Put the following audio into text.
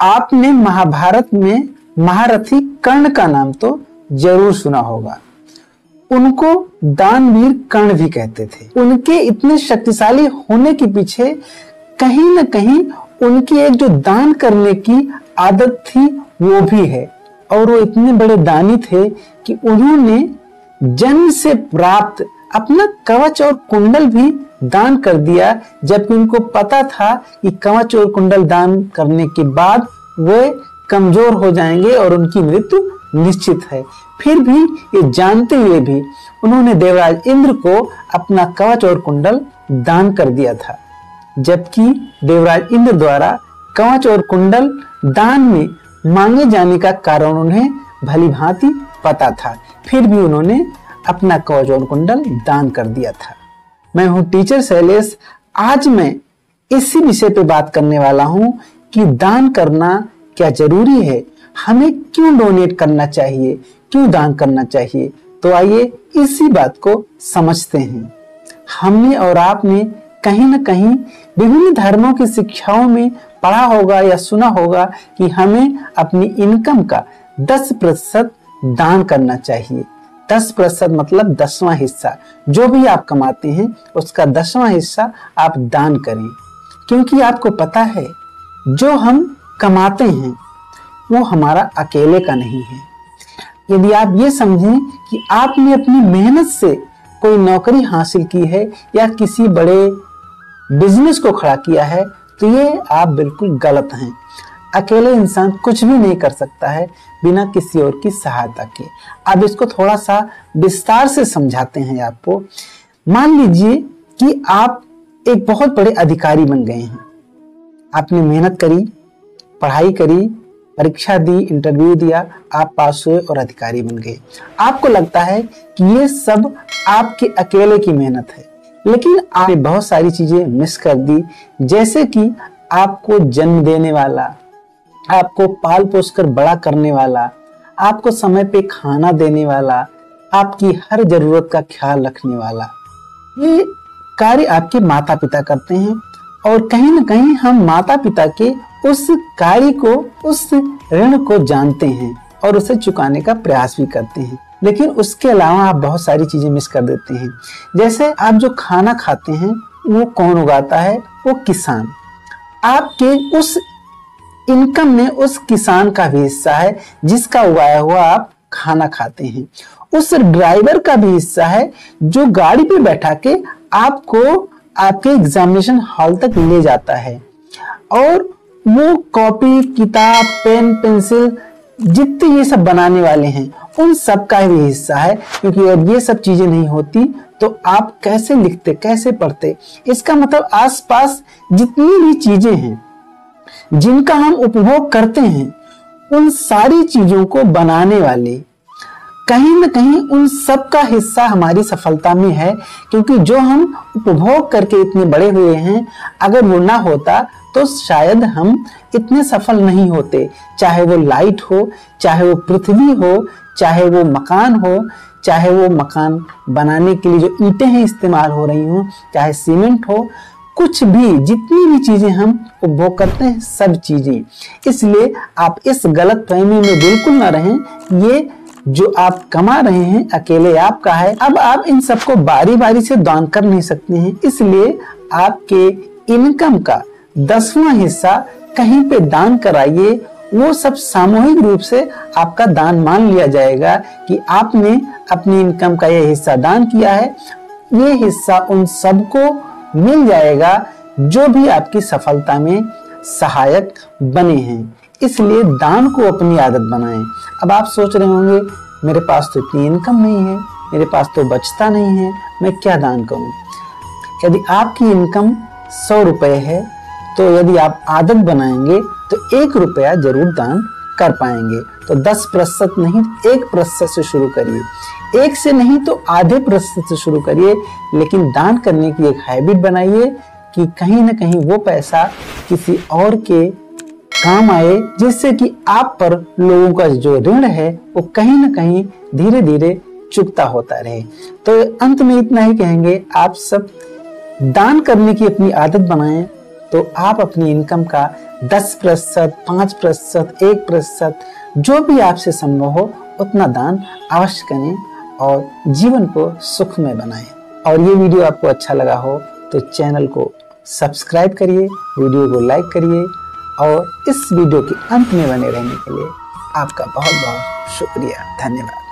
आपने महाभारत में महारथी कर्ण का नाम तो जरूर सुना होगा। उनको दानवीर कर्ण भी कहते थे। उनके इतने शक्तिशाली होने के पीछे कहीं न कहीं उनकी एक जो दान करने की आदत थी वो भी है। और वो इतने बड़े दानी थे कि उन्होंने जन्म से प्राप्त अपना कवच और कुंडल भी दान कर दिया, जबकि उनको पता था कि कवच और कुंडल दान करने के बाद वे कमजोर हो जाएंगे और उनकी मृत्यु निश्चित है। फिर भी ये जानते हुए भी उन्होंने देवराज इंद्र को अपना कवच और कुंडल दान कर दिया था, जबकि देवराज इंद्र द्वारा कवच और कुंडल दान में मांगे जाने का कारण उन्हें भली भांति पता था। फिर भी उन्होंने अपना कवच और कुंडल दान कर दिया था। मैं हूं टीचर शैलेश। आज मैं इसी विषय पे बात करने वाला हूं कि दान करना क्या जरूरी है, हमें क्यों डोनेट करना चाहिए, क्यों दान करना चाहिए। तो आइए इसी बात को समझते हैं। हमने और आपने कहीं न कहीं विभिन्न धर्मों की शिक्षाओं में पढ़ा होगा या सुना होगा कि हमें अपनी इनकम का 10% दान करना चाहिए। 10% मतलब 10वां हिस्सा, जो भी आप कमाते हैं उसका 10वां हिस्सा आप दान करें। क्योंकि आपको पता है जो हम कमाते हैं वो हमारा अकेले का नहीं है। यदि आप ये समझें कि आपने अपनी मेहनत से कोई नौकरी हासिल की है या किसी बड़े बिजनेस को खड़ा किया है तो ये आप बिल्कुल गलत हैं। अकेले इंसान कुछ भी नहीं कर सकता है बिना किसी और की सहायता के। अब इसको थोड़ा सा विस्तार से समझाते हैं आपको। मान लीजिए कि आप एक बहुत बड़े अधिकारी बन गए हैं। आपने मेहनत करी, पढ़ाई करी, परीक्षा दी, इंटरव्यू दिया, आप पास हुए और अधिकारी बन गए। आपको लगता है कि ये सब आपके अकेले की मेहनत है, लेकिन आपने बहुत सारी चीजें मिस कर दी। जैसे कि आपको जन्म देने वाला, आपको पाल पोस कर बड़ा करने वाला, आपको समय पे खाना देने वाला, आपकी हर जरूरत का ख्याल रखने वाला, ये कार्य आपके माता पिता करते हैं। और कहीं न कहीं हम माता पिता के उस कार्य को, उस ऋण को जानते हैं और उसे चुकाने का प्रयास भी करते हैं। लेकिन उसके अलावा आप बहुत सारी चीजें मिस कर देते हैं। जैसे आप जो खाना खाते हैं वो कौन उगाता है? वो किसान। आपके उस इनकम में उस किसान का भी हिस्सा है जिसका उगाया हुआ आप खाना खाते हैं। उस ड्राइवर का भी हिस्सा है जो गाड़ी पे बैठा के आपको आपके एग्जामिनेशन हॉल तक ले जाता है। और वो कॉपी, किताब, पेन, पेंसिल, जितने ये सब बनाने वाले हैं उन सब का भी हिस्सा है। क्योंकि अगर ये सब चीजें नहीं होती तो आप कैसे लिखते, कैसे पढ़ते। इसका मतलब आसपास जितनी भी चीजें हैं जिनका हम उपभोग करते हैं उन सारी चीजों को बनाने वाले कहीं न कहीं उन सब का हिस्सा हमारी सफलता में है। क्योंकि जो हम उपभोग करके इतने बड़े हुए हैं, अगर वो ना होता तो शायद हम इतने सफल नहीं होते। चाहे वो लाइट हो, चाहे वो पृथ्वी हो, चाहे वो मकान हो, चाहे वो मकान बनाने के लिए जो ईंटें हैं इस्तेमाल हो रही हो, चाहे सीमेंट हो, कुछ भी, जितनी भी चीजें हम उपभोग करते हैं सब चीजें। इसलिए आप इस गलतफहमी में बिल्कुल ना रहें। ये जो आप कमा रहे हैं अकेले आपका है। अब आप इन सबको बारी बारी से दान कर नहीं सकते हैं, इसलिए आपके इनकम का 10वां हिस्सा कहीं पे दान कराइए। वो सब सामूहिक रूप से आपका दान मान लिया जाएगा कि आपने अपनी इनकम का ये हिस्सा दान किया है। ये हिस्सा उन सबको मिल जाएगा जो भी आपकी सफलता में सहायक बने हैं। इसलिए दान को अपनी आदत बनाएं। अब आप सोच रहे होंगे मेरे पास तो इतनी इनकम नहीं है, मेरे पास तो बचता नहीं है, मैं क्या दान करूं। यदि आपकी इनकम 100 रुपए है तो यदि आप आदत बनाएंगे तो 1 रुपया जरूर दान कर पाएंगे। तो 10% नहीं 1% से शुरू करिए। 1 से नहीं तो आधे प्रतिशत से शुरू करिए, लेकिन दान करने की एक हैबिट बनाइए कि कहीं ना कहीं वो पैसा किसी और के काम आए, जिससे कि आप पर लोगों का जो ऋण है वो कहीं ना कहीं धीरे धीरे चुकता होता रहे। तो अंत में इतना ही कहेंगे, आप सब दान करने की अपनी आदत बनाएं तो आप अपनी इनकम का 10%, 5%, 1% जो भी आपसे संभव हो उतना दान अवश्य करें और जीवन को सुखमय बनाएं। और ये वीडियो आपको अच्छा लगा हो तो चैनल को सब्सक्राइब करिए, वीडियो को लाइक करिए और इस वीडियो के अंत में बने रहने के लिए आपका बहुत बहुत शुक्रिया, धन्यवाद।